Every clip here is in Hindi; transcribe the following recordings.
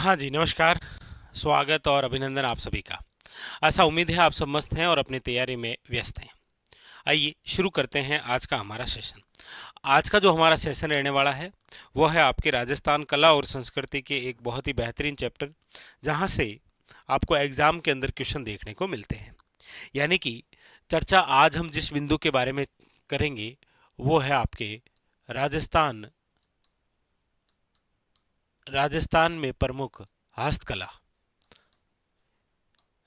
हाँ जी, नमस्कार। स्वागत और अभिनंदन आप सभी का। ऐसा उम्मीद है आप सब मस्त हैं और अपनी तैयारी में व्यस्त हैं। आइए शुरू करते हैं आज का हमारा सेशन। आज का जो हमारा सेशन रहने वाला है वो है आपके राजस्थान कला और संस्कृति के एक बहुत ही बेहतरीन चैप्टर, जहाँ से आपको एग्जाम के अंदर क्वेश्चन देखने को मिलते हैं। यानी कि चर्चा आज हम जिस बिंदु के बारे में करेंगे वो है आपके राजस्थान राजस्थान में प्रमुख हस्तकला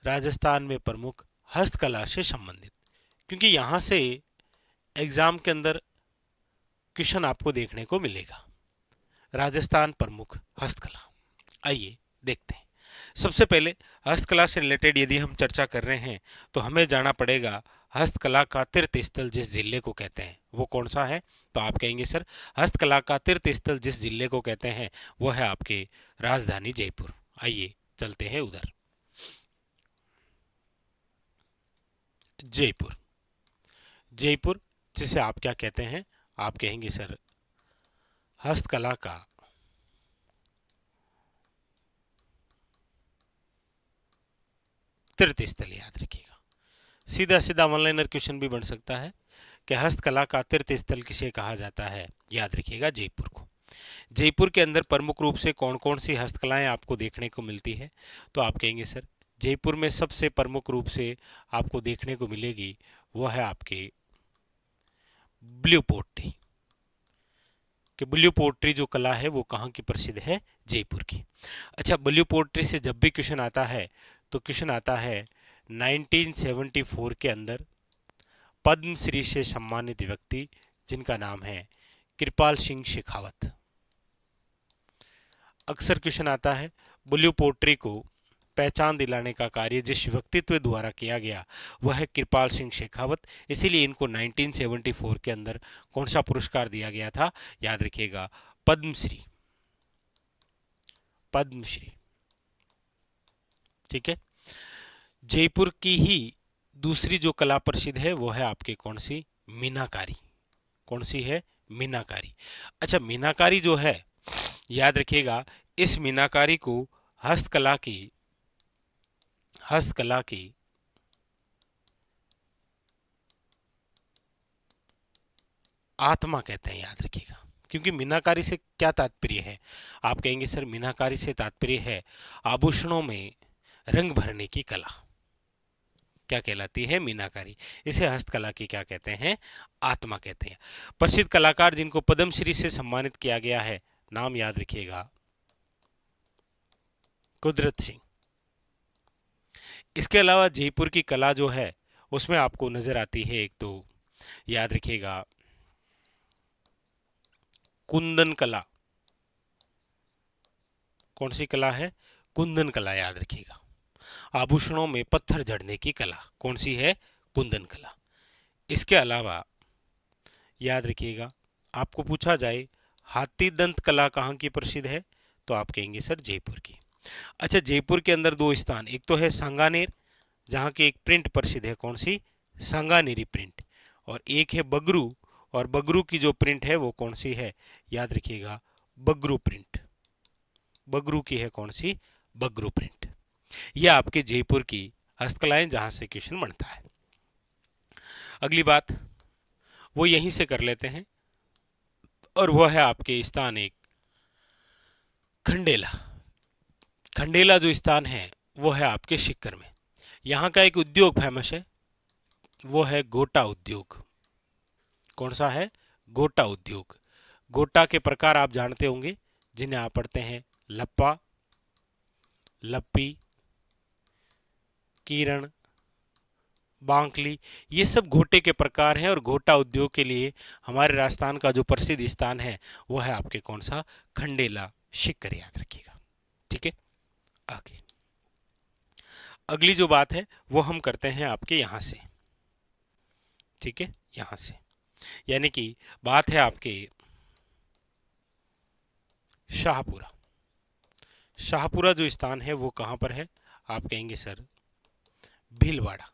राजस्थान में प्रमुख हस्तकला से संबंधित, क्योंकि यहाँ से एग्जाम के अंदर क्वेश्चन आपको देखने को मिलेगा। राजस्थान प्रमुख हस्तकला, आइए देखते हैं। सबसे पहले हस्तकला से रिलेटेड यदि हम चर्चा कर रहे हैं तो हमें जाना पड़ेगा हस्तकला का तीर्थ स्थल जिस जिले को कहते हैं वो कौन सा है। तो आप कहेंगे सर हस्तकला का तीर्थ स्थल जिस जिले को कहते हैं वो है आपके राजधानी जयपुर। आइए चलते हैं उधर। जयपुर, जयपुर जिसे आप क्या कहते हैं, आप कहेंगे सर हस्तकला का तीर्थ स्थल। याद रखिएगा, सीधा सीधा ऑनलाइनर क्वेश्चन भी बन सकता है कि हस्तकला का तीर्थ स्थल किसे कहा जाता है। याद रखिएगा जयपुर को। जयपुर के अंदर प्रमुख रूप से कौन कौन सी हस्तकलाएं आपको देखने को मिलती है, तो आप कहेंगे सर जयपुर में सबसे प्रमुख रूप से आपको देखने को मिलेगी वो है आपके ब्लू पोट्री। कि ब्लू पोट्री जो कला है वो कहाँ की प्रसिद्ध है, जयपुर की। अच्छा, ब्लू पोट्री से जब भी क्वेश्चन आता है तो क्वेश्चन आता है 1974 के अंदर पद्मश्री से सम्मानित व्यक्ति जिनका नाम है कृपाल सिंह शेखावत। अक्सर क्वेश्चन आता है ब्लू पोट्री को पहचान दिलाने का कार्य जिस व्यक्तित्व द्वारा किया गया वह है कृपाल सिंह शेखावत, इसीलिए इनको 1974 के अंदर कौन सा पुरस्कार दिया गया था, याद रखिएगा पद्मश्री। पद्मश्री, ठीक है। जयपुर की ही दूसरी जो कला प्रसिद्ध है वो है आपके कौन सी, मीनाकारी। कौन सी है, मीनाकारी। अच्छा, मीनाकारी जो है याद रखिएगा इस मीनाकारी को हस्तकला की आत्मा कहते हैं। याद रखिएगा, क्योंकि मीनाकारी से क्या तात्पर्य है, आप कहेंगे सर मीनाकारी से तात्पर्य है आभूषणों में रंग भरने की कला। क्या कहलाती है, मीनाकारी। इसे हस्तकला की क्या कहते हैं, आत्मा कहते हैं। प्रसिद्ध कलाकार जिनको पद्मश्री से सम्मानित किया गया है, नाम याद रखिएगा कुदरत सिंह। इसके अलावा जयपुर की कला जो है उसमें आपको नजर आती है, एक तो याद रखिएगा कुंदन कला। कौन सी कला है, कुंदन कला। याद रखिएगा आभूषणों में पत्थर जड़ने की कला, कौन सी है, कुंदन कला। इसके अलावा याद रखिएगा आपको पूछा जाए हाथी दंत कला कहाँ की प्रसिद्ध है, तो आप कहेंगे सर जयपुर की। अच्छा, जयपुर के अंदर दो स्थान, एक तो है सांगानेर जहाँ की एक प्रिंट प्रसिद्ध है, कौन सी, सांगानेरी प्रिंट, और एक है बगरू, और बगरू की जो प्रिंट है वो कौन सी है, याद रखिएगा बगरू प्रिंट। बगरू की है कौन सी, बगरू प्रिंट। ये आपके जयपुर की हस्तकलाएं जहां से क्वेश्चन बनता है। अगली बात वो यहीं से कर लेते हैं, और वह है आपके स्थान एक खंडेला। खंडेला जो स्थान है वो है आपके सीकर में। यहाँ का एक उद्योग फेमस है, वो है गोटा उद्योग। कौन सा है, गोटा उद्योग। गोटा के प्रकार आप जानते होंगे जिन्हें आप पढ़ते हैं लप्पा, लप्पी, कीरण, बांकली। ये सब घोटे के प्रकार हैं, और घोटा उद्योग के लिए हमारे राजस्थान का जो प्रसिद्ध स्थान है वो है आपके कौन सा, खंडेला सीकर। याद रखिएगा, ठीक है। आगे अगली जो बात है वो हम करते हैं आपके यहां से, ठीक है, यहां से। यानी कि बात है आपके शाहपुरा। शाहपुरा जो स्थान है वो कहां पर है, आप कहेंगे सर भीलवाड़ा।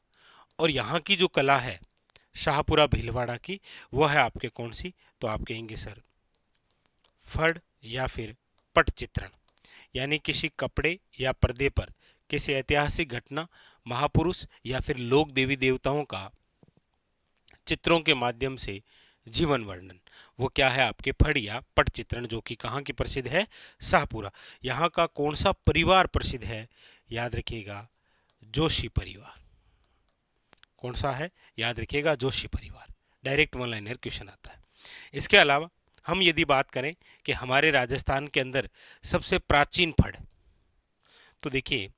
और यहाँ की जो कला है शाहपुरा भीलवाड़ा की, वो है आपके कौन सी, तो आप कहेंगे सर फड़ या फिर पट चित्रण। यानी किसी कपड़े या पर्दे पर किसी ऐतिहासिक घटना, महापुरुष या फिर लोक देवी देवताओं का चित्रों के माध्यम से जीवन वर्णन। वो क्या है? आपके फड़ या पट चित्रण, जो कि कहाँ की प्रसिद्ध है? शाहपुरा। यहाँ का कौन सा परिवार प्रसिद्ध है? याद रखिएगा, जोशी परिवार। कौन सा है? याद रखिएगा, जोशी परिवार। डायरेक्ट वन लाइनर क्वेश्चन आता है। इसके अलावा हम यदि बात करें कि हमारे राजस्थान के अंदर सबसे प्राचीन फड़, तो देखिए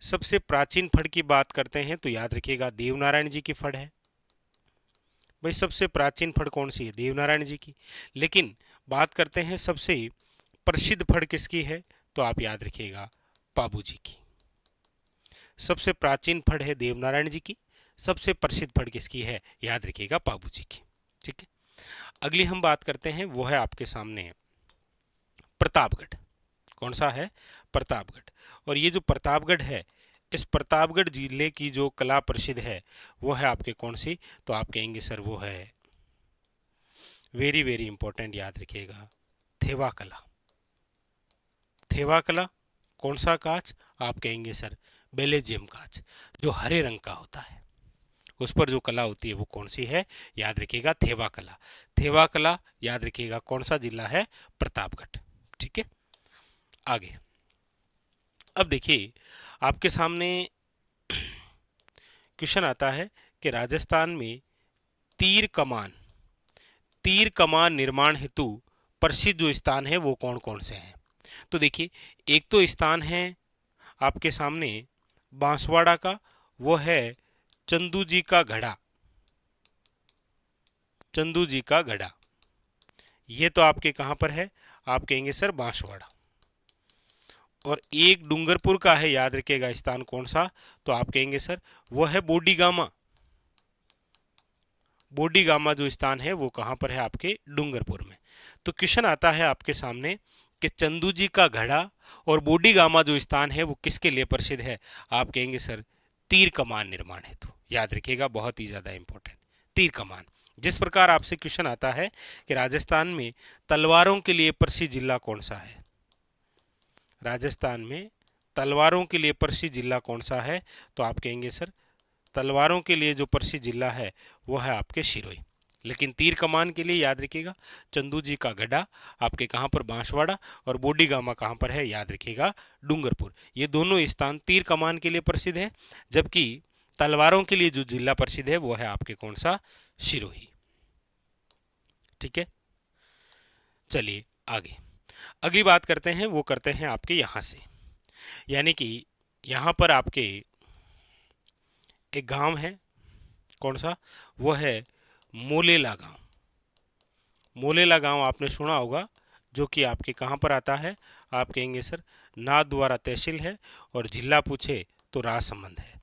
सबसे प्राचीन फड़ की बात करते हैं तो याद रखिएगा देवनारायण जी की फड़ है। भाई सबसे प्राचीन फड़ कौन सी है? देवनारायण जी की। लेकिन बात करते हैं सबसे प्रसिद्ध फड़ किसकी है, तो आप याद रखिएगा पाबू जी की। सबसे प्राचीन फड़ है देवनारायण जी की, सबसे प्रसिद्ध फड़ किसकी है? याद रखिएगा पाबू जी की। ठीक है, अगली हम बात करते हैं वो है आपके सामने प्रतापगढ़। कौन सा है? प्रतापगढ़। और ये जो प्रतापगढ़ है, इस प्रतापगढ़ जिले की जो कला प्रसिद्ध है वो है आपके कौन सी? तो आप कहेंगे सर वो है, वेरी वेरी इंपॉर्टेंट, याद रखिएगा, थेवा कला। थेवा कला। कौन सा कांच? आप कहेंगे सर बेलेजियम कांच, जो हरे रंग का होता है, उस पर जो कला होती है वो कौन सी है? याद रखिएगा थेवा कला। थेवा कला याद रखिएगा कौन सा जिला है? प्रतापगढ़। ठीक है, आगे अब देखिए आपके सामने क्वेश्चन आता है कि राजस्थान में तीर कमान निर्माण हेतु प्रसिद्ध जो स्थान है वो कौन कौन से हैं? तो देखिए एक तो स्थान है आपके सामने बांसवाड़ा का, वो है चंदू जी का घड़ा। चंदू जी का घड़ा, ये तो आपके कहां पर है? आप कहेंगे सर बांसवाड़ा। और एक डूंगरपुर का है, याद रखिएगा स्थान कौन सा? तो आप कहेंगे सर वो है बोडीगामा। बोडीगामा जो स्थान है वो कहां पर है? आपके डूंगरपुर में। तो क्वेश्चन आता है आपके सामने कि चंदू जी का घड़ा और बोडीगामा जो स्थान है वो किसके लिए प्रसिद्ध है? आप कहेंगे सर तीर कमान निर्माण हेतु। याद रखिएगा, बहुत ही ज्यादा इंपॉर्टेंट, तीर कमान। जिस प्रकार आपसे क्वेश्चन आता है कि राजस्थान में तलवारों के लिए प्रसिद्ध जिला कौन सा है? राजस्थान में तलवारों के लिए प्रसिद्ध जिला कौन सा है? तो आप कहेंगे सर तलवारों के लिए जो प्रसिद्ध जिला है वो है आपके सिरोही। लेकिन तीर कमान के लिए याद रखिएगा चंदू जी का गड्ढा आपके कहाँ पर? बांसवाड़ा। और बोडीगामा कहाँ पर है? याद रखिएगा डूंगरपुर। ये दोनों स्थान तीर कमान के लिए प्रसिद्ध है, जबकि तलवारों के लिए जो जिला प्रसिद्ध है वो है आपके कौन सा? सिरोही। ठीक है, चलिए आगे अगली बात करते हैं, वो करते हैं आपके यहां से, यानी कि यहां पर आपके एक गांव है, कौन सा? वो है मोलेला गांव। मोलेला गांव आपने सुना होगा, जो कि आपके कहां पर आता है? आप कहेंगे सर नाथद्वारा तहसील है, और जिला पूछे तो राजसमंद है।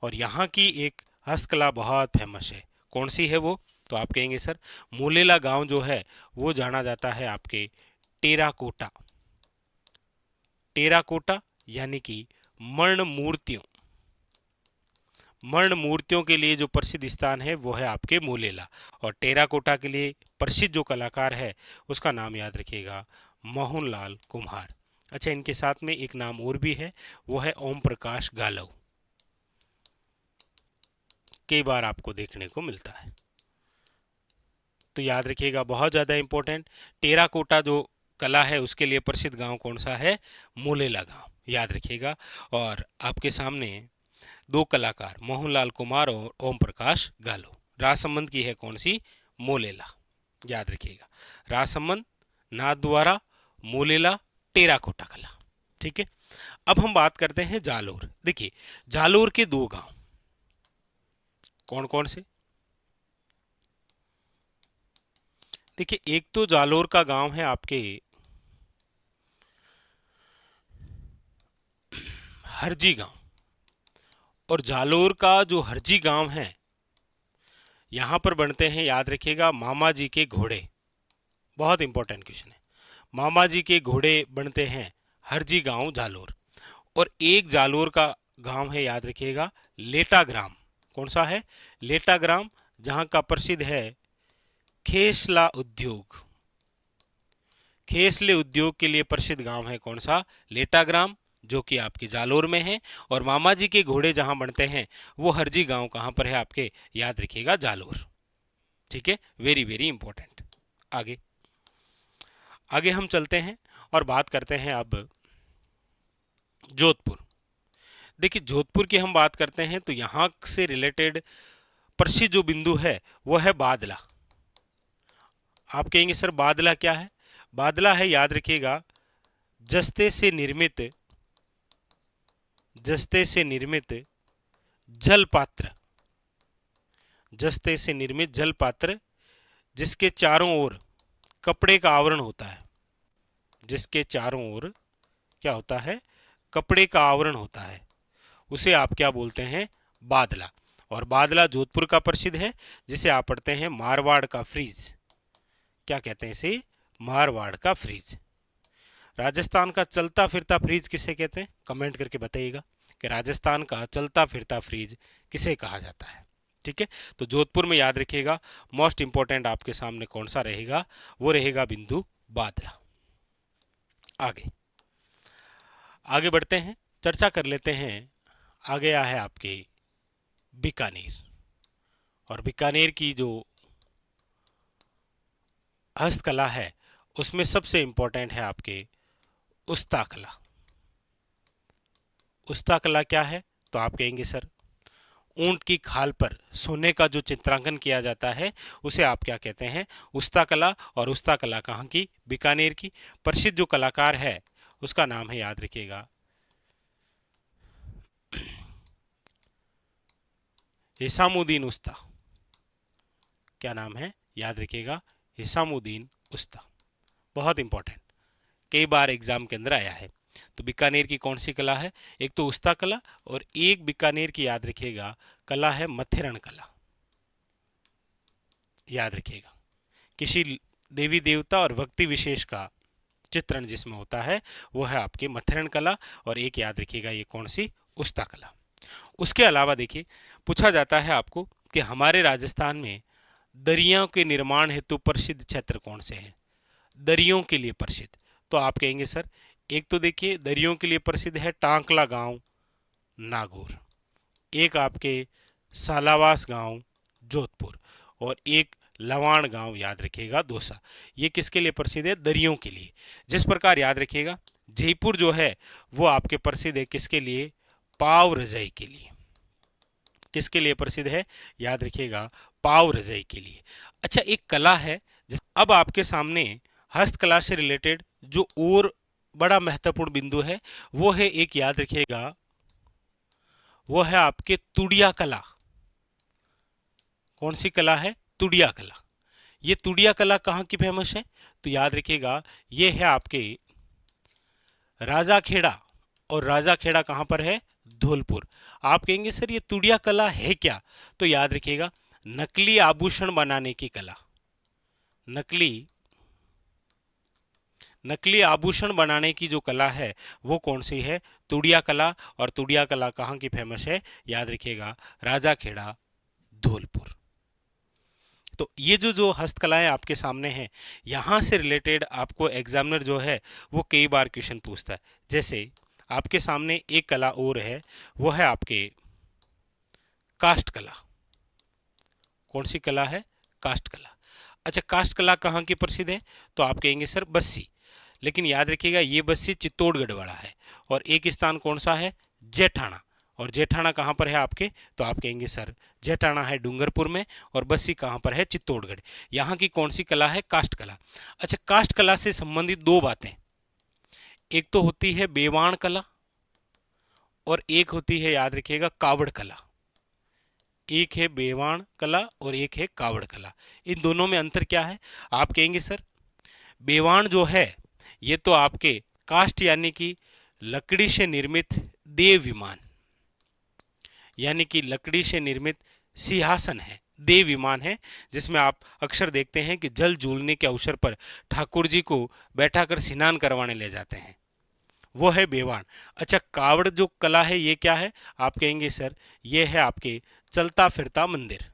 और यहाँ की एक हस्तकला बहुत फेमस है, कौन सी है वो? तो आप कहेंगे सर मोलेला गांव जो है वो जाना जाता है आपके टेराकोटा। टेराकोटा यानी कि मर्ण मूर्तियों। मर्ण मूर्तियों के लिए जो प्रसिद्ध स्थान है वो है आपके मोलेला। और टेराकोटा के लिए प्रसिद्ध जो कलाकार है उसका नाम याद रखिएगा मोहनलाल कुम्हार। अच्छा, इनके साथ में एक नाम और भी है, वो है ओम प्रकाश गालव। कई बार आपको देखने को मिलता है, तो याद रखिएगा बहुत ज़्यादा इंपॉर्टेंट। टेराकोटा जो कला है उसके लिए प्रसिद्ध गांव कौन सा है? मोलेला गांव, याद रखिएगा। और आपके सामने दो कलाकार मोहनलाल कुमार और ओम प्रकाश गालो। राजसमंद की है कौन सी? मोलेला, याद रखिएगा। राजसमंद, नाथद्वारा, मोलेला, टेराकोटा कला। ठीक है, अब हम बात करते हैं जालोर। देखिए जालोर के दो गांव कौन कौन से? देखिए एक तो जालोर का गांव है आपके हरजी गांव, और जालोर का जो हरजी गांव है यहां पर बनते हैं, याद रखिएगा, मामा जी के घोड़े। बहुत इंपॉर्टेंट क्वेश्चन है। मामा जी के घोड़े बनते हैं हरजी गांव जालोर। और एक जालोर का गांव है, याद रखिएगा, लेटाग्राम। कौन सा है? लेटाग्राम, जहां का प्रसिद्ध है खेसला उद्योग। खेसले उद्योग के लिए प्रसिद्ध गांव है कौन सा? लेटाग्राम, जो कि आपके जालोर में है। और मामा जी के घोड़े जहां बनते हैं वो हरजी गांव कहां पर है आपके? याद रखिएगा, जालोर। ठीक है, वेरी वेरी इंपॉर्टेंट। आगे आगे हम चलते हैं और बात करते हैं अब जोधपुर। देखिए, जोधपुर की हम बात करते हैं तो यहां से रिलेटेड प्रसिद्ध जो बिंदु है वो है बादला। आप कहेंगे सर बादला क्या है? बादला है, याद रखिएगा, जस्ते से निर्मित जल पात्र, जस्ते से निर्मित जल पात्र जिसके चारों ओर कपड़े का आवरण होता है, जिसके चारों ओर क्या होता है? कपड़े का आवरण होता है, उसे आप क्या बोलते हैं? बादला। और बादला जोधपुर का प्रसिद्ध है, जिसे आप पढ़ते हैं मारवाड़ का फ्रीज। क्या कहते हैं इसे? मारवाड़ का फ्रीज। राजस्थान का चलता फिरता फ्रीज किसे कहते हैं? कमेंट करके बताइएगा कि राजस्थान का चलता फिरता फ्रीज किसे कहा जाता है। ठीक है, तो जोधपुर में याद रखिएगा, मोस्ट इंपॉर्टेंट आपके सामने कौन सा रहेगा? वो रहेगा बिंदु बादला। आगे आगे बढ़ते हैं, चर्चा कर लेते हैं। आ गया है आपके बीकानेर, और बीकानेर की जो हस्तकला है उसमें सबसे इंपॉर्टेंट है आपके उस्ता कला। उस्ता कला क्या है? तो आप कहेंगे सर ऊंट की खाल पर सोने का जो चित्रांकन किया जाता है उसे आप क्या कहते हैं? उस्ता कला। और उस्ता कला कहाँ की? बीकानेर की। प्रसिद्ध जो कलाकार है उसका नाम है, याद रखिएगा, हिसामुद्दीन उस्ता। क्या नाम है? याद रखिएगा, हिसामुद्दीन उस्ता। बहुत इंपॉर्टेंट, कई बार एग्जाम के अंदर आया है। तो बीकानेर की कौन सी कला है? एक तो उस्ता कला, और एक बीकानेर की याद रखिएगा कला है मथेरण कला। याद रखिएगा, किसी देवी देवता और भक्ति विशेष का चित्रण जिसमें होता है वो है आपके मथेरण कला। और एक याद रखिएगा ये कौन सी? उस्ता कला। उसके अलावा देखिए, पूछा जाता है आपको कि हमारे राजस्थान में दरियों के निर्माण हेतु प्रसिद्ध क्षेत्र कौन से हैं? दरियों के लिए प्रसिद्ध, तो आप कहेंगे सर एक तो देखिए दरियों के लिए प्रसिद्ध है टांकला गांव नागौर, एक आपके सालावास गांव जोधपुर, और एक लवाण गांव याद रखिएगा दौसा। ये किसके लिए प्रसिद्ध है? दरियों के लिए। जिस प्रकार याद रखिएगा जयपुर जो है वो आपके प्रसिद्ध है किसके लिए? पाव रजाई के लिए। किसके लिए प्रसिद्ध है? याद रखिएगा, पाव रजाई के लिए। अच्छा, एक कला है अब आपके सामने हस्तकला से रिलेटेड जो और बड़ा महत्वपूर्ण बिंदु है वो है, एक याद रखिएगा, वो है आपके तुड़िया कला। कौन सी कला है? तुड़िया कला। ये तुड़िया कला कहाँ की फेमस है? तो याद रखिएगा ये है आपके राजाखेड़ा, और राजाखेड़ा कहाँ पर है? धौलपुर। आप कहेंगे सर ये तुड़िया कला है क्या? तो याद रखिएगा नकली आभूषण बनाने की कला। नकली आभूषण बनाने की जो कला है वो कौन सी है? तुड़िया कला। और तुड़िया कला कहाँ की फेमस है? याद रखिएगा राजाखेड़ा धौलपुर। तो ये जो हस्तकलाएं आपके सामने हैं, यहाँ से रिलेटेड आपको एग्जामिनर जो है वो कई बार क्वेश्चन पूछता है। जैसे आपके सामने एक कला और है, वो है आपके काष्ठ कला। कौन सी कला है? काष्ठ कला। अच्छा, काष्ठ कला कहाँ की प्रसिद्ध है? तो आप कहेंगे सर बस्सी, लेकिन याद रखिएगा ये बस्सी चित्तौड़गढ़ वाला है। और एक स्थान कौन सा है? जेठाना। और जेठाना कहाँ पर है आपके? तो आप कहेंगे सर जेठाना है डूंगरपुर में, और बस्सी कहाँ पर है? चित्तौड़गढ़। यहाँ की कौन सी कला है? काष्ठ कला। अच्छा, काष्ठ कला से संबंधित दो बातें, एक तो होती है बेवाण कला, और एक होती है याद रखिएगा कावड़ कला। एक है बेवाण कला और एक है कावड़ कला। इन दोनों में अंतर क्या है? आप कहेंगे सर बेवाण जो है ये तो आपके काष्ठ यानी कि लकड़ी से निर्मित देव विमान, यानी कि लकड़ी से निर्मित सिंहासन है, देव विमान है, जिसमें आप अक्सर देखते हैं कि जल झूलने के अवसर पर ठाकुर जी को बैठाकर स्नान करवाने ले जाते हैं, वो है बेवाण। अच्छा, कावड़ जो कला है ये क्या है? आप कहेंगे सर ये है आपके चलता फिरता मंदिर।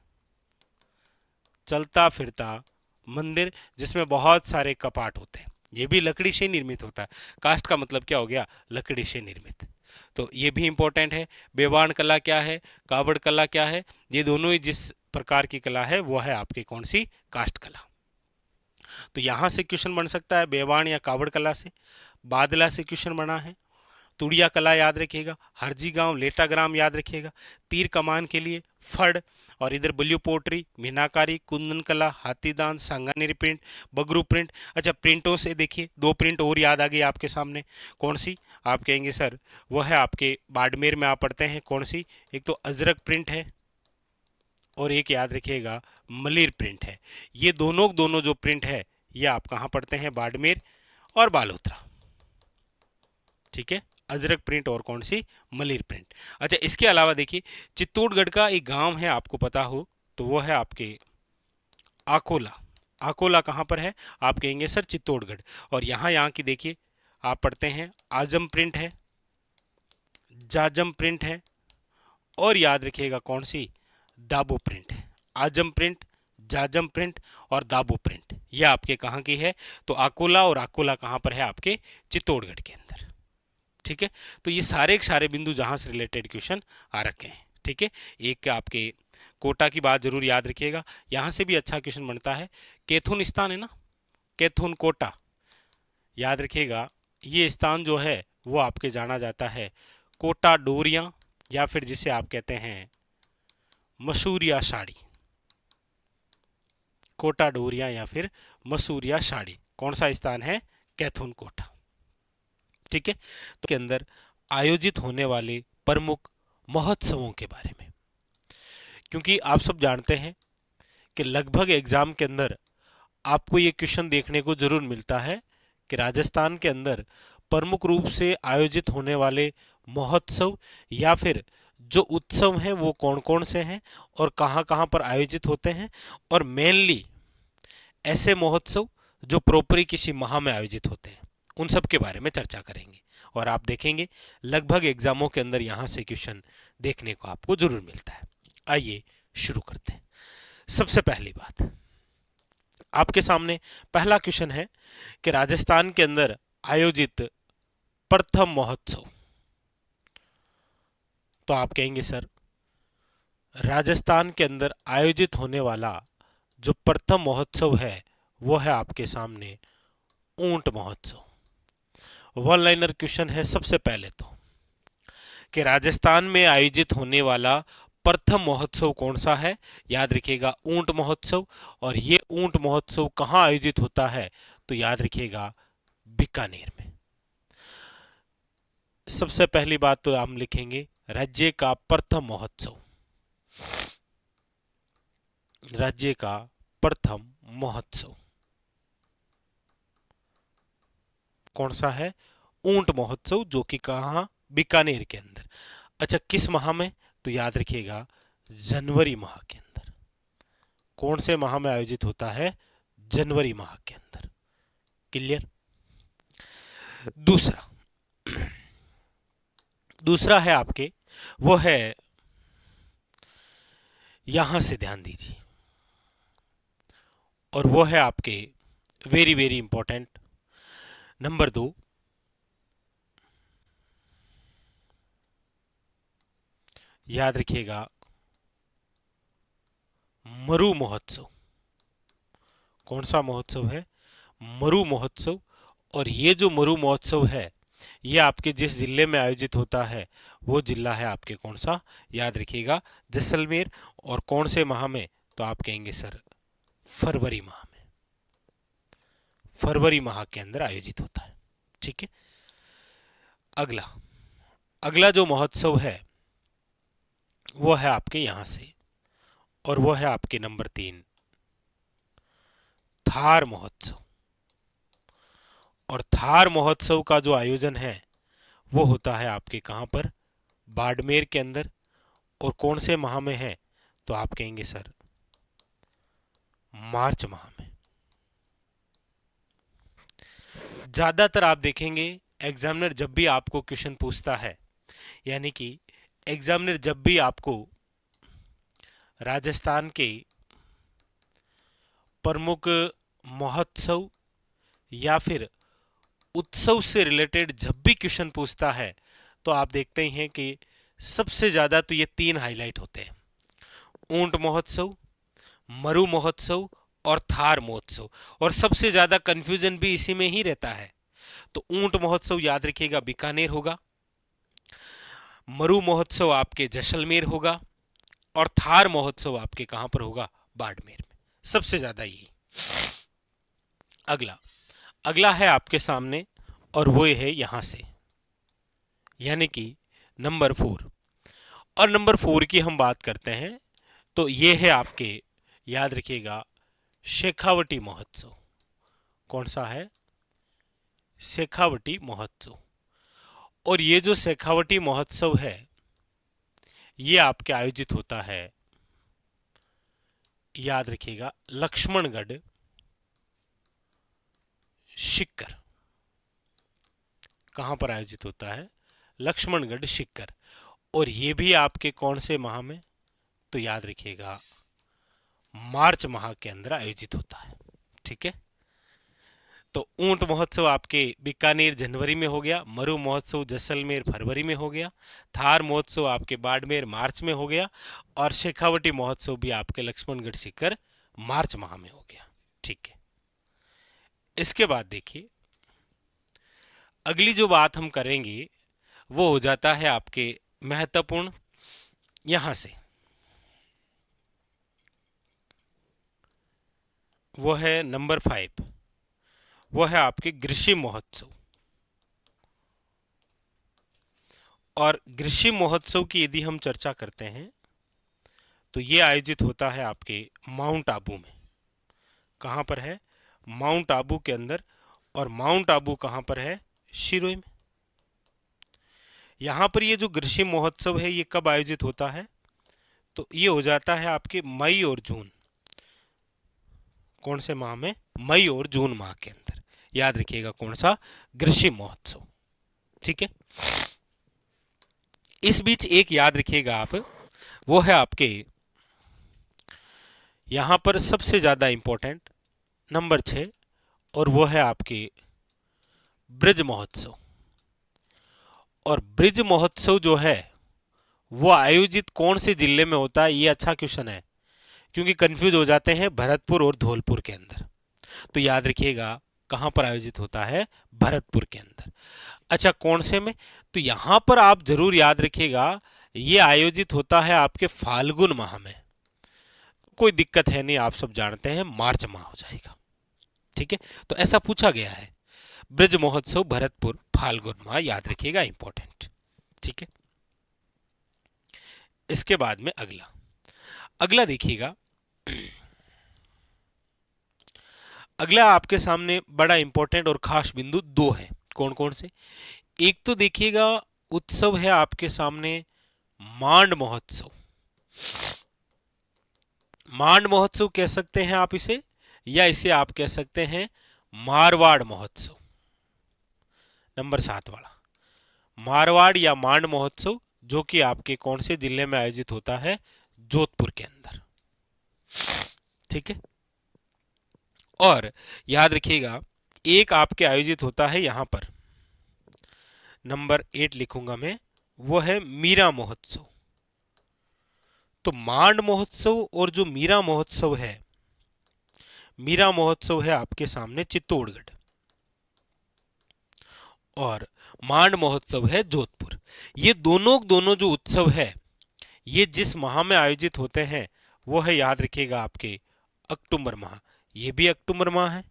चलता फिरता मंदिर जिसमें बहुत सारे कपाट होते हैं। ये भी लकड़ी से निर्मित होता है। काष्ठ का मतलब क्या हो गया, लकड़ी से निर्मित। तो ये भी इंपॉर्टेंट है। बेवाण कला क्या है, कावड़ कला क्या है, ये दोनों ही जिस प्रकार की कला है वो है आपकी कौन सी, काष्ठ कला। तो यहां से क्वेश्चन बन सकता है बेवाण या कावड़ कला से। बादला से क्वेश्चन बना है। तुड़िया कला याद रखिएगा, हरजी गांव लेटाग्राम याद रखिएगा, तीर कमान के लिए फड़, और इधर बल्यू पोट्री, मीनाकारी, कुंदन कला, हाथीदान, सांगानेरी प्रिंट, बगरू प्रिंट। अच्छा, प्रिंटों से देखिए दो प्रिंट और याद आ गई आपके सामने। कौन सी, आप कहेंगे सर वो है आपके बाड़मेर में आप पढ़ते हैं कौन सी, एक तो अजरक प्रिंट है और एक याद रखिएगा मलिर प्रिंट है। ये दोनों दोनों जो प्रिंट है ये आप कहाँ पढ़ते हैं, बाड़मेर और बालोतरा। ठीक है, अजरक प्रिंट और कौन सी, मलिर प्रिंट। अच्छा, इसके अलावा देखिए चित्तौड़गढ़ का एक गांव है आपको पता हो तो वो है आपके आकोला। आकोला कहाँ पर है, आप कहेंगे सर चित्तौड़गढ़। और यहाँ की देखिए आप पढ़ते हैं आजम प्रिंट है, जाजम प्रिंट है, और याद रखिएगा कौन सी, दाबो प्रिंट है। आजम प्रिंट, जाजम प्रिंट और दाबो प्रिंट ये आपके कहाँ की है, तो आकोला, और आकोला कहाँ पर है आपके चित्तौड़गढ़ के अंदर। ठीक है, तो ये सारे के सारे बिंदु जहां से रिलेटेड क्वेश्चन आ रखे हैं। ठीक है, एक आपके कोटा की बात जरूर याद रखिएगा, यहां से भी अच्छा क्वेश्चन बनता है। कैथून स्थान है ना, कैथून कोटा याद रखिएगा, ये स्थान जो है वो आपके जाना जाता है कोटा डोरिया, या फिर जिसे आप कहते हैं मसूरिया साड़ी। कोटा डोरिया या फिर मसूरिया साड़ी कौन सा स्थान है, कैथून कोटा। ठीक है, तो के अंदर आयोजित होने वाले प्रमुख महोत्सवों के बारे में, क्योंकि आप सब जानते हैं कि लगभग एग्जाम के अंदर आपको ये क्वेश्चन देखने को जरूर मिलता है कि राजस्थान के अंदर प्रमुख रूप से आयोजित होने वाले महोत्सव या फिर जो उत्सव हैं वो कौन कौन से हैं और कहाँ कहाँ पर आयोजित होते हैं, और मेनली ऐसे महोत्सव जो प्रॉपरी किसी माह में आयोजित होते हैं उन सब के बारे में चर्चा करेंगे। और आप देखेंगे लगभग एग्जामों के अंदर यहाँ से क्वेश्चन देखने को आपको जरूर मिलता है। आइए शुरू करते हैं। सबसे पहली बात आपके सामने पहला क्वेश्चन है कि राजस्थान के अंदर आयोजित प्रथम महोत्सव। तो आप कहेंगे सर राजस्थान के अंदर आयोजित होने वाला जो प्रथम महोत्सव है वो है आपके सामने ऊंट महोत्सव। वन लाइनर क्वेश्चन है सबसे पहले तो कि राजस्थान में आयोजित होने वाला प्रथम महोत्सव कौन सा है, याद रखिएगा ऊंट महोत्सव। और ये ऊंट महोत्सव कहाँ आयोजित होता है, तो याद रखिएगा बीकानेर में। सबसे पहली बात तो हम लिखेंगे राज्य का प्रथम महोत्सव, राज्य का प्रथम महोत्सव कौन सा है, ऊंट महोत्सव, जो कि कहाँ, बीकानेर के अंदर। अच्छा, किस माह में, तो याद रखिएगा जनवरी माह के अंदर। कौन से माह में आयोजित होता है, जनवरी माह के अंदर। क्लियर। दूसरा दूसरा है आपके, वो है, यहां से ध्यान दीजिए, और वो है आपके वेरी वेरी इंपॉर्टेंट नंबर 2, याद रखिएगा मरु महोत्सव। कौन सा महोत्सव है, मरु महोत्सव। और ये जो मरु महोत्सव है ये आपके जिस जिले में आयोजित होता है वो जिला है आपके कौन सा, याद रखिएगा जैसलमेर। और कौन से माह में, तो आप कहेंगे सर फरवरी माह में, फरवरी माह के अंदर आयोजित होता है। ठीक है, अगला अगला जो महोत्सव है वो है आपके यहां से, और वो है आपके नंबर 3 थार महोत्सव। और थार महोत्सव का जो आयोजन है वो होता है आपके कहां पर, बाड़मेर के अंदर। और कौन से माह में है, तो आप कहेंगे सर मार्च माह में। ज्यादातर आप देखेंगे एग्जामिनर जब भी आपको क्वेश्चन पूछता है, यानी कि एग्जामिनर जब भी आपको राजस्थान के प्रमुख महोत्सव या फिर उत्सव से रिलेटेड जब भी क्वेश्चन पूछता है तो आप देखते ही हैं कि सबसे ज्यादा तो ये तीन हाईलाइट होते हैं, ऊंट महोत्सव, मरु महोत्सव और थार महोत्सव। और सबसे ज्यादा कंफ्यूजन भी इसी में ही रहता है। तो ऊंट महोत्सव याद रखिएगा बीकानेर होगा, मरु महोत्सव आपके जैसलमेर होगा और थार महोत्सव आपके कहां पर होगा, बाड़मेर में। सबसे ज्यादा यही। अगला अगला है आपके सामने और वो है यहां से, यानी कि नंबर 4। और नंबर 4 की हम बात करते हैं तो ये है आपके, याद रखिएगा, शेखावटी महोत्सव। कौन सा है, शेखावटी महोत्सव। और ये जो शेखावटी महोत्सव है ये आपके आयोजित होता है, याद रखिएगा, लक्ष्मणगढ़ शिक्कर। कहां पर आयोजित होता है, लक्ष्मणगढ़ शिक्कर। और ये भी आपके कौन से माह में, तो याद रखिएगा मार्च माह के अंदर आयोजित होता है। ठीक है। तो ऊंट महोत्सव आपके बीकानेर जनवरी में हो गया, मरु महोत्सव जैसलमेर फरवरी में हो गया, थार महोत्सव आपके बाड़मेर मार्च में हो गया और शेखावटी महोत्सव भी आपके लक्ष्मणगढ़ शिखर मार्च माह में हो गया। ठीक है। इसके बाद देखिए अगली जो बात हम करेंगे वो हो जाता है आपके महत्वपूर्ण, यहां से वो है नंबर 5, वो है आपके ग्रीष्म महोत्सव। और ग्रीष्म महोत्सव की यदि हम चर्चा करते हैं तो ये आयोजित होता है आपके माउंट आबू में। कहां पर है, माउंट आबू के अंदर। और माउंट आबू कहां पर है, शिरोई में। यहां पर ये जो ग्रीष्म महोत्सव है ये कब आयोजित होता है, तो ये हो जाता है आपके मई और जून। कौन से माह में, मई और जून माह के अंदर। याद रखिएगा कौन सा, ग्रीष्म महोत्सव। ठीक है। इस बीच एक याद रखिएगा आप, वो है आपके यहां पर सबसे ज्यादा इंपॉर्टेंट नंबर 6, और वो है आपके ब्रज महोत्सव। और ब्रज महोत्सव जो है वो आयोजित कौन से जिले में होता है, ये अच्छा क्वेश्चन है क्योंकि कंफ्यूज हो जाते हैं भरतपुर और धौलपुर के अंदर। तो याद रखिएगा कहां पर आयोजित होता है, भरतपुर के अंदर। अच्छा कौन से में, तो यहां पर आप जरूर याद रखिएगा ये आयोजित होता है आपके फाल्गुन माह में। कोई दिक्कत है नहीं, आप सब जानते हैं मार्च माह हो जाएगा। ठीक है। तो ऐसा पूछा गया है, ब्रज महोत्सव भरतपुर फाल्गुन माह, याद रखिएगा इंपॉर्टेंट। ठीक है। इसके बाद में अगला अगला देखिएगा, अगला आपके सामने बड़ा इंपॉर्टेंट और खास बिंदु दो है। कौन कौन से, एक तो देखिएगा उत्सव है आपके सामने मांड महोत्सव। मांड महोत्सव कह सकते हैं आप इसे, या इसे आप कह सकते हैं मारवाड़ महोत्सव। नंबर 7 वाला मारवाड़ या मांड महोत्सव, जो कि आपके कौन से जिले में आयोजित होता है, जोधपुर के अंदर। ठीक है। और याद रखिएगा एक आपके आयोजित होता है यहां पर, नंबर 8 लिखूंगा मैं, वो है मीरा महोत्सव। तो मांड महोत्सव और जो मीरा महोत्सव है, मीरा महोत्सव है आपके सामने चित्तौड़गढ़ और मांड महोत्सव है जोधपुर। ये दोनों जो उत्सव है ये जिस माह में आयोजित होते हैं वो है, याद रखिएगा, आपके अक्टूबर माह। ये भी अक्टूबर माह है,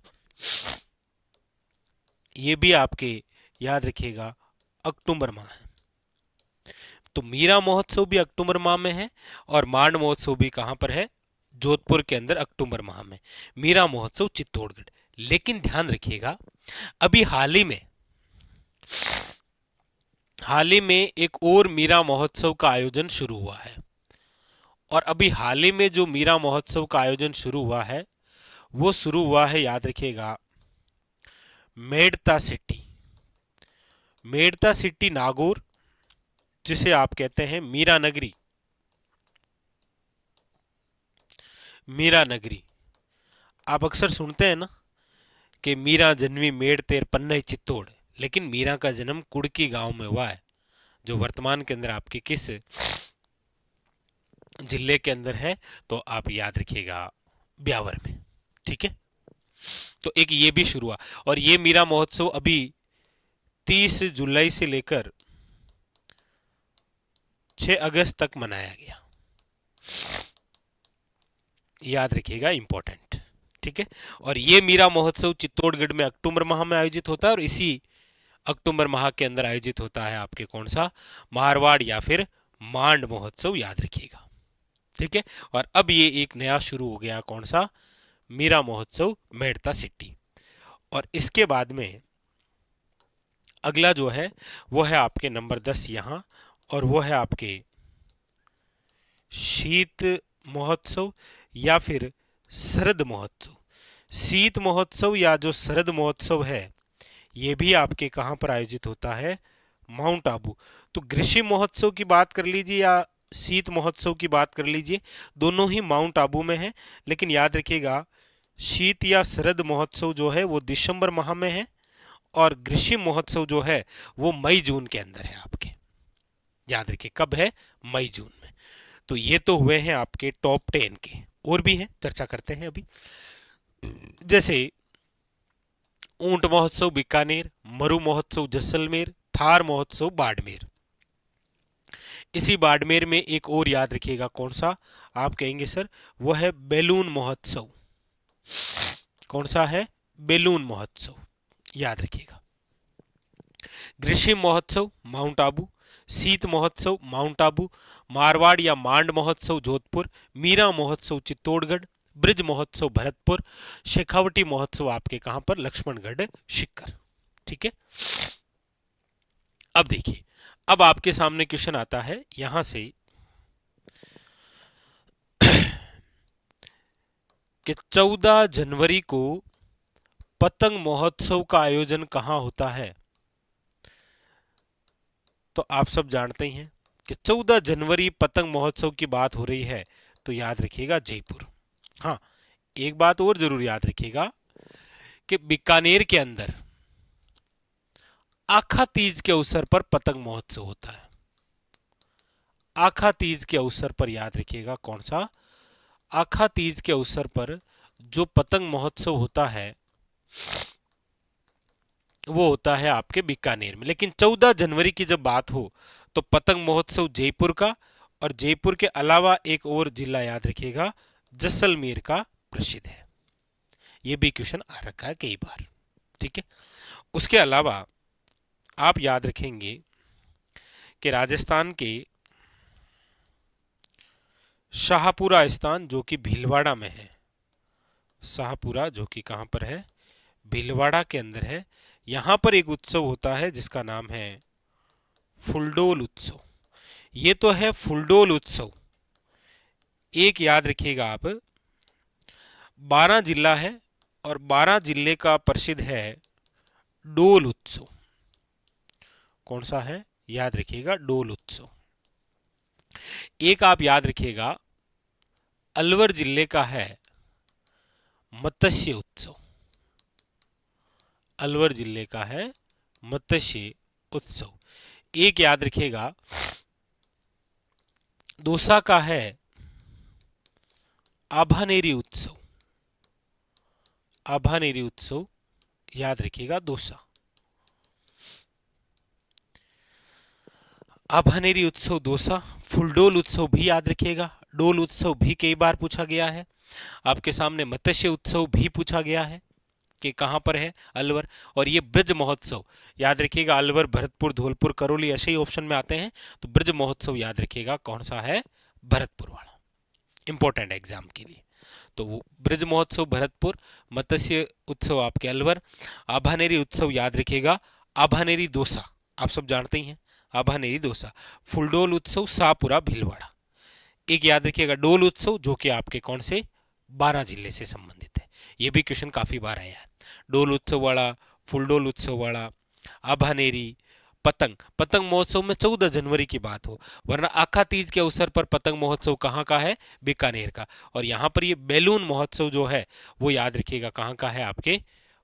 ये भी आपके याद रखिएगा अक्टूबर माह है। तो मीरा महोत्सव भी अक्टूबर माह में है और मांड महोत्सव भी कहां पर है, जोधपुर के अंदर अक्टूबर माह में। मीरा महोत्सव चित्तौड़गढ़। लेकिन ध्यान रखिएगा अभी हाल ही में एक और मीरा महोत्सव का आयोजन शुरू हुआ है। और अभी हाल ही में जो मीरा महोत्सव का आयोजन शुरू हुआ है वो शुरू हुआ है, याद रखिएगा, मेड़ता सिटी नागौर, जिसे आप कहते हैं मीरा नगरी। आप अक्सर सुनते हैं ना कि मीरा जन्मी मेड़ तेर पन्ने चित्तौड़। लेकिन मीरा का जन्म कुड़की गांव में हुआ है, जो वर्तमान के अंदर आपके किस जिले के अंदर है, तो आप याद रखिएगा ब्यावर में। ठीक है, तो एक ये भी शुरू हुआ, और ये मीरा महोत्सव अभी 30 जुलाई से लेकर 6 अगस्त तक मनाया गया, याद रखिएगा, इंपॉर्टेंट। ठीक है, और ये मीरा महोत्सव चित्तौड़गढ़ में अक्टूबर माह में आयोजित होता है, और इसी अक्टूबर माह के अंदर आयोजित होता है आपके कौन सा, मारवाड़ या फिर मांड महोत्सव, याद रखिएगा। ठीक है, और अब ये एक नया शुरू हो गया, कौन सा, मीरा महोत्सव मेड़ता सिटी। और इसके बाद में अगला जो है वो है आपके नंबर 10 यहां, और वो है आपके शीत महोत्सव या फिर शरद महोत्सव। शीत महोत्सव या जो शरद महोत्सव है ये भी आपके कहां पर आयोजित होता है, माउंट आबू। तो ग्रीष्म महोत्सव की बात कर लीजिए या शीत महोत्सव की बात कर लीजिए, दोनों ही माउंट आबू में है, लेकिन याद रखिएगा शीत या शरद महोत्सव जो है वो दिसंबर माह में है, और ग्रीष्म महोत्सव जो है वो मई जून के अंदर है आपके, याद रखिए कब है, मई जून में। तो ये तो हुए हैं आपके टॉप 10 के, और भी हैं, चर्चा करते हैं अभी। जैसे ऊंट महोत्सव बीकानेर, मरु महोत्सव जैसलमेर, थार महोत्सव बाड़मेर। इसी बाड़मेर में एक और याद रखिएगा, कौन सा आप कहेंगे सर, वो है बैलून महोत्सव। कौन सा है, बैलून महोत्सव, याद रखिएगा। ग्रीष्म महोत्सव माउंट आबू, शीत महोत्सव माउंट आबू, मारवाड़ या मांड महोत्सव जोधपुर, मीरा महोत्सव चित्तौड़गढ़, ब्रिज महोत्सव भरतपुर, शेखावटी महोत्सव आपके कहां पर, लक्ष्मणगढ़ शिक्कर। ठीक है, अब देखिए, अब आपके सामने क्वेश्चन आता है यहां से कि 14 जनवरी को पतंग महोत्सव का आयोजन कहां होता है। तो आप सब जानते ही हैं कि 14 जनवरी पतंग महोत्सव की बात हो रही है, तो याद रखिएगा जयपुर। हाँ, एक बात और जरूर याद रखिएगा कि बीकानेर के अंदर आखा तीज के अवसर पर पतंग महोत्सव होता है। आखा तीज के अवसर पर याद रखिएगा, कौन सा, आखा तीज के अवसर पर जो पतंग महोत्सव होता है वो होता है आपके बीकानेर में। लेकिन 14 जनवरी की जब बात हो तो पतंग महोत्सव जयपुर का, और जयपुर के अलावा एक और जिला याद रखिएगा, जैसलमेर का प्रसिद्ध है। ये भी क्वेश्चन आ रखा है कई बार। ठीक है, उसके अलावा आप याद रखेंगे कि राजस्थान के शाहपुरा स्थान जो कि भीलवाड़ा में है, शाहपुरा जो कि कहां पर है, भीलवाड़ा के अंदर है, यहां पर एक उत्सव होता है जिसका नाम है फुलडोल उत्सव। ये तो है फुलडोल उत्सव। एक याद रखिएगा आप, 12 जिला है और 12 जिले का प्रसिद्ध है डोल उत्सव। कौन सा है, याद रखिएगा, डोल उत्सव। एक आप याद रखिएगा अलवर जिले का है मत्स्य उत्सव। अलवर जिले का है मत्स्य उत्सव। एक याद रखिएगा दौसा का है आभानेरी उत्सव। आभानेरी उत्सव, याद रखिएगा, दौसा। आभानेरी उत्सव दौसा। फुलडोल उत्सव भी याद रखिएगा, डोल उत्सव भी कई बार पूछा गया है। आपके सामने मत्स्य उत्सव भी पूछा गया है कि कहां पर है, अलवर। और ये ब्रज महोत्सव याद रखिएगा, अलवर, भरतपुर, धौलपुर, करौली ऐसे ही ऑप्शन में आते हैं, तो ब्रज महोत्सव याद रखिएगा कौन सा है, भरतपुर वाला, इंपॉर्टेंट एग्जाम के लिए। तो वो ब्रज महोत्सव भरतपुर, मत्स्य उत्सव आपके अलवर, आभानेरी उत्सव याद रखिएगा आभानेरी दौसा, आप सब जानते ही हैं, आभानेरी दौसा। फुलडोल उत्सव शाहपुरा भीलवाड़ा। एक याद रखिएगा डोल उत्सव जो कि आपके कौन से, 12 जिले से संबंधित है। ये भी क्वेश्चन काफी बार आया है, डोल उत्सव वाला, फुलडोल उत्सव वाला, आभानेरी, पतंग। पतंग महोत्सव में 14 जनवरी की बात हो, वरना आखा तीज के अवसर पर पतंग महोत्सव कहाँ का है, बीकानेर का। और यहाँ पर ये बैलून महोत्सव जो है वो याद रखिएगा कहाँ का है, आपके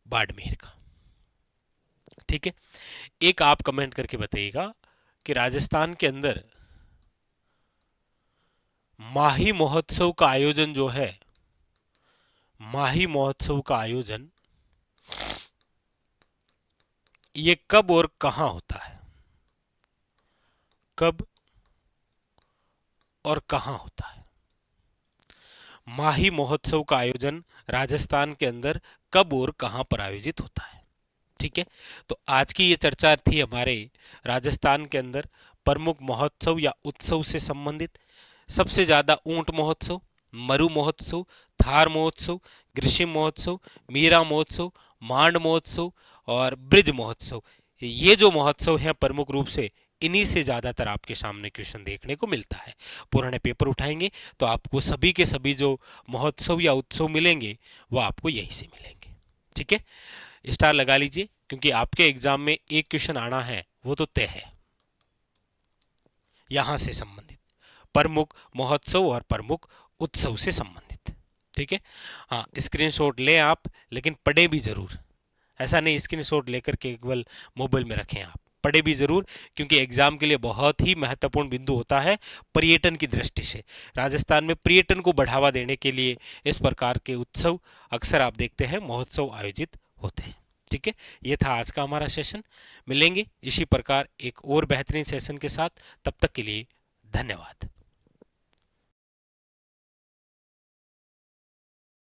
बाड़मेर का। ठीक है, एक आप कमेंट करके बताइएगा कि राजस्थान के अंदर माही महोत्सव का आयोजन जो है, माही महोत्सव का आयोजन ये कब और कहां होता है, कब और कहां होता है। माही महोत्सव का आयोजन राजस्थान के अंदर कब और कहां पर आयोजित होता है। ठीक है, तो आज की ये चर्चा थी हमारे राजस्थान के अंदर प्रमुख महोत्सव या उत्सव से संबंधित। सबसे ज्यादा ऊंट महोत्सव, मरु महोत्सव, थार महोत्सव, ग्रीष्म महोत्सव, मीरा महोत्सव, मांड महोत्सव और ब्रिज महोत्सव, ये जो महोत्सव हैं प्रमुख रूप से इन्हीं से ज्यादातर आपके सामने क्वेश्चन देखने को मिलता है। पुराने पेपर उठाएंगे तो आपको सभी के सभी जो महोत्सव या उत्सव मिलेंगे वो आपको यहीं से मिलेंगे। ठीक है, स्टार लगा लीजिए क्योंकि आपके एग्जाम में एक क्वेश्चन आना है वो तो तय है यहां से संबंधित, प्रमुख महोत्सव और प्रमुख उत्सव से संबंधित। ठीक है, हाँ स्क्रीनशॉट लें आप, लेकिन पढ़ें भी जरूर। ऐसा नहीं स्क्रीनशॉट लेकर के केवल मोबाइल में रखें, आप पढ़े भी जरूर, क्योंकि एग्जाम के लिए बहुत ही महत्वपूर्ण बिंदु होता है पर्यटन की दृष्टि से। राजस्थान में पर्यटन को बढ़ावा देने के लिए इस प्रकार के उत्सव अक्सर आप देखते हैं महोत्सव आयोजित होते हैं। ठीक है, ये था आज का हमारा सेशन। मिलेंगे इसी प्रकार एक और बेहतरीन सेशन के साथ, तब तक के लिए धन्यवाद।